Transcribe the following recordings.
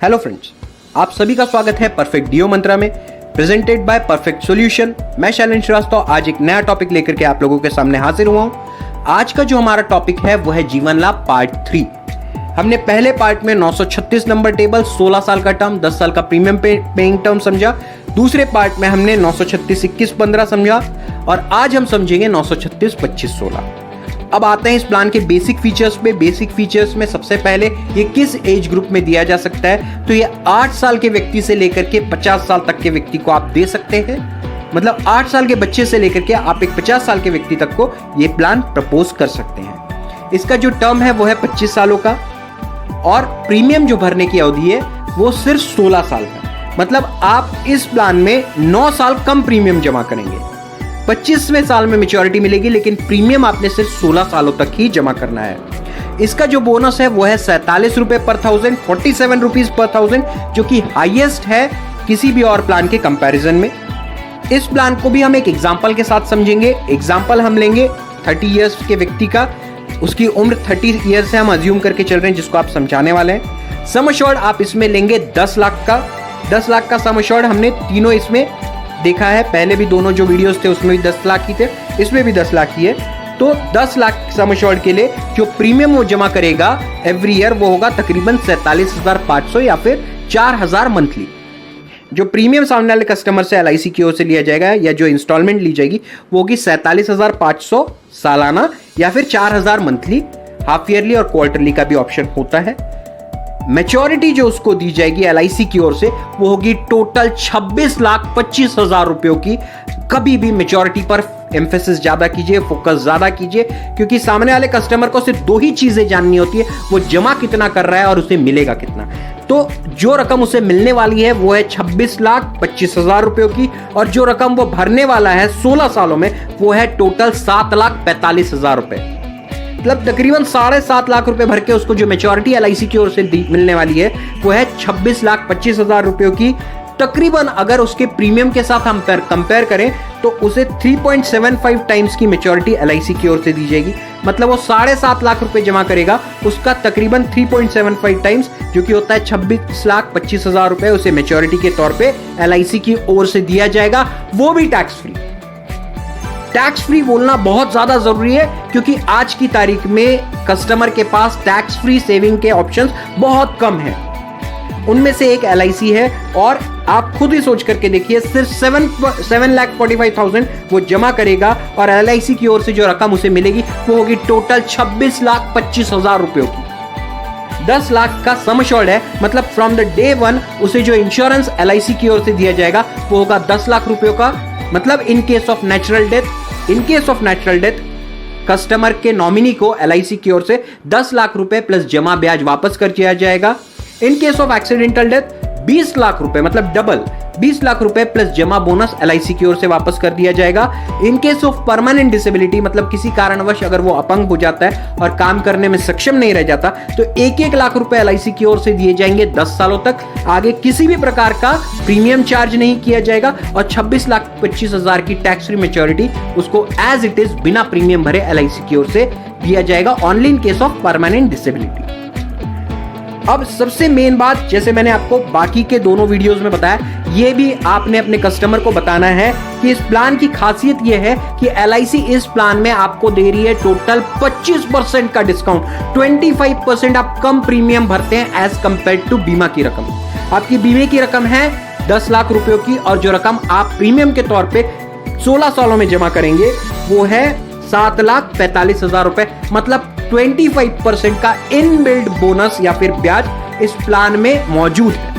Hello friends, आप सभी का स्वागत है परफेक्ट डीओ मंत्रा में, प्रेजेंटेड बाय परफेक्ट सॉल्यूशन। मैं शैलेंद्र श्रीवास्तव आज एक नया टॉपिक लेकर के आप लोगों के सामने हाजिर हुआ हूं। आज का जो हमारा टॉपिक है वो है जीवन लाभ पार्ट 3। हमने पहले पार्ट में 936 नंबर टेबल, 16 साल का टर्म, 10 साल का प्रीमियम पेइंग टर्म समझा। दूसरे पार्ट में हमने 936 21 15 समझा और आज हम समझेंगे 936 25 16। अब आते हैं इस प्लान के बेसिक फीचर्स पे। बेसिक फीचर्स में सबसे पहले ये किस एज ग्रुप में दिया जा सकता है, तो ये 8 साल के व्यक्ति से लेकर के 50 साल तक के व्यक्ति को आप दे सकते हैं। मतलब 8 साल के बच्चे से लेकर के आप एक 50 साल के व्यक्ति तक को ये प्लान प्रपोज कर सकते हैं। इसका जो टर्म है वो है 25 सालों का और प्रीमियम जो भरने की अवधि है वो सिर्फ 16 साल का। मतलब आप इस प्लान में 9 साल कम प्रीमियम जमा करेंगे। 25वें साल में मैच्योरिटी मिलेगी, लेकिन प्रीमियम आपने सिर्फ 16 सालों तक ही जमा करना है। इसका जो बोनस है वो है 47 रुपए पर 1000, 47 रुपीज पर 1000, जो कि हाईएस्ट है किसी भी और प्लान के कंपैरिजन में। इस प्लान को भी हम एक एग्जांपल के साथ समझेंगे। एग्जांपल हम लेंगे 30 इयर्स के व्यक्ति का। उसकी उम्र 30 इयर्स से हम अज्यूम करके चल रहे हैं, जिसको आप समझाने वाले हैं। सम अश्योर्ड आप इसमें लेंगे 10 लाख का। 10 लाख का सम अश्योर्ड हमने तीनों इसमें देखा है। पहले भी दोनों जो वीडियोस थे उसमें भी 10 लाख की थे, इसमें भी 10 लाख की है। तो 10 लाख सम अश्योर्ड के लिए जो प्रीमियम वो जमा करेगा एवरी ईयर वो होगा तकरीबन 47,500 या फिर 4,000 मंथली। जो प्रीमियम सामने वाले कस्टमर से LIC की ओर से लिया जाएगा या जो इंस्टॉलमेंट ली जाएगी वो होगी 47,500 सालाना या फिर 4,000 मंथली। हाफ ईयरली और क्वार्टरली का भी ऑप्शन होता है। मैच्योरिटी जो उसको दी जाएगी LIC की ओर से वो होगी टोटल 26,25,000 रुपयों की। कभी भी मैच्योरिटी पर एम्फेसिस ज्यादा कीजिए, फोकस ज्यादा कीजिए, क्योंकि सामने वाले कस्टमर को सिर्फ 2 ही चीजें जाननी होती है, वो जमा कितना कर रहा है और उसे मिलेगा कितना। तो जो रकम उसे मिलने वाली है वो है 26,25,000 रुपयों की, और जो रकम वो भरने वाला है 16 सालों में वो है टोटल 7,45,000 रुपए। मतलब तकरीबन 7.5 लाख रुपए भर के उसको जो मैच्योरिटी LIC की ओर से मिलने वाली है वो है 26,25,000 रुपयों की। तकरीबन अगर उसके प्रीमियम के साथ हम कंपेयर करें तो उसे 3.75 टाइम्स की मैच्योरिटी LIC की ओर से दी जाएगी। मतलब वो 7.5 लाख रुपए जमा करेगा, उसका तकरीबन 3.75 टाइम्स जो कि होता है 26,25,000 रुपए उसे मैच्योरिटी के तौर पे LIC की ओर से दिया जाएगा, वो भी टैक्स फ्री। टैक्स फ्री बोलना बहुत ज्यादा जरूरी है, क्योंकि आज की तारीख में कस्टमर के पास टैक्स फ्री सेविंग के ऑप्शंस बहुत कम हैं। उनमें से एक LIC है, और आप खुद ही सोच करके देखिए, सिर्फ 7,45,000 वो जमा करेगा और LIC की ओर से जो रकम उसे मिलेगी वो होगी टोटल 26,25,000 रुपयों की। 10 लाख का सम अश्योर्ड है, मतलब फ्रॉम द डे 1 उसे जो इंश्योरेंस LIC की ओर से दिया जाएगा वो होगा 10 लाख रुपयों का। मतलब in case of natural death customer के नॉमिनी को LIC की ओर से 10 लाख रुपए प्लस जमा ब्याज वापस कर दिया जाएगा। In case of accidental death 20 lakh रुपए, मतलब डबल 20 लाख रुपए प्लस जमा बोनस LIC की ओर से वापस कर दिया जाएगा। In case of permanent disability, मतलब किसी कारणवश अगर वो अपंग हो जाता है और काम करने में सक्षम नहीं रह जाता, तो 1-1 लाख रुपए LIC की ओर से दिए जाएंगे 10 सालों तक। आगे किसी भी प्रकार का प्रीमियम चार्ज नहीं किया जाएगा और 26,25,000 की टैक्स फ्री मैच्योरिटी उसको एज इट इज बिना प्रीमियम भरे LIC की ओर से दिया जाएगा, only in case of permanent disability. अब सबसे मेन बात, जैसे मैंने आपको बाकी के दोनों वीडियोस में बताया, ये भी आपने अपने कस्टमर को बताना है कि इस प्लान की खासियत ये है कि LIC इस प्लान में आपको दे रही है टोटल 25% का डिस्काउंट। 25% आप कम प्रीमियम भरते हैं एज कंपेयर टू बीमा की रकम। आपकी बीमे की रकम है 10 लाख रुपयों की, और जो रकम आप प्रीमियम के तौर पे 16 सालों में जमा करेंगे वो है 7,45,000 रुपए। मतलब 25% का इनबिल्ड बोनस या फिर ब्याज इस प्लान में मौजूद है।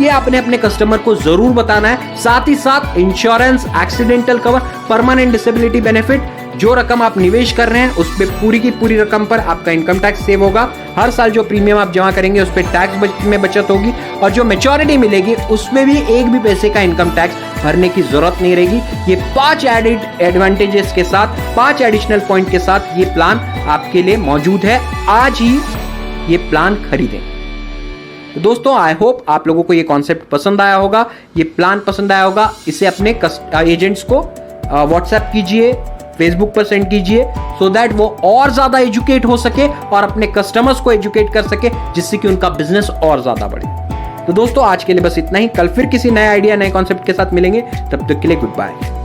ये आपने अपने कस्टमर को जरूर बताना है। साथ ही साथ insurance, accidental cover, permanent disability benefit, जो रकम आप निवेश कर रहे हैं उस पे पूरी की पूरी रकम पर आपका इनकम टैक्स सेव होगा। हर साल जो प्रीमियम आप जमा करेंगे उस पे टैक्स में बचत होगी, और जो मैच्योरिटी मिलेगी उसमें भी एक भी पैसे का इनकम टैक्स भरने की जरूरत नहीं रहेगी। ये 5 एडिड एडवांटेजेस के साथ, 5 एडिशनल पॉइंट के साथ ये प्लान आपके लिए मौजूद है। आज ही ये प्लान खरीदें। तो दोस्तों, आई होप आप लोगों को ये कॉन्सेप्ट पसंद आया होगा, ये प्लान पसंद आया होगा। इसे अपने एजेंट्स को व्हाट्सएप कीजिए, फेसबुक पर सेंड कीजिए, सो दैट वो और ज्यादा एजुकेट हो सके और अपने कस्टमर्स को एजुकेट कर सके, जिससे कि उनका बिजनेस और ज्यादा बढ़े। तो दोस्तों आज के लिए बस इतना ही। कल फिर किसी नए आइडिया नए कॉन्सेप्ट के साथ मिलेंगे, तब तक के लिए गुड बाय।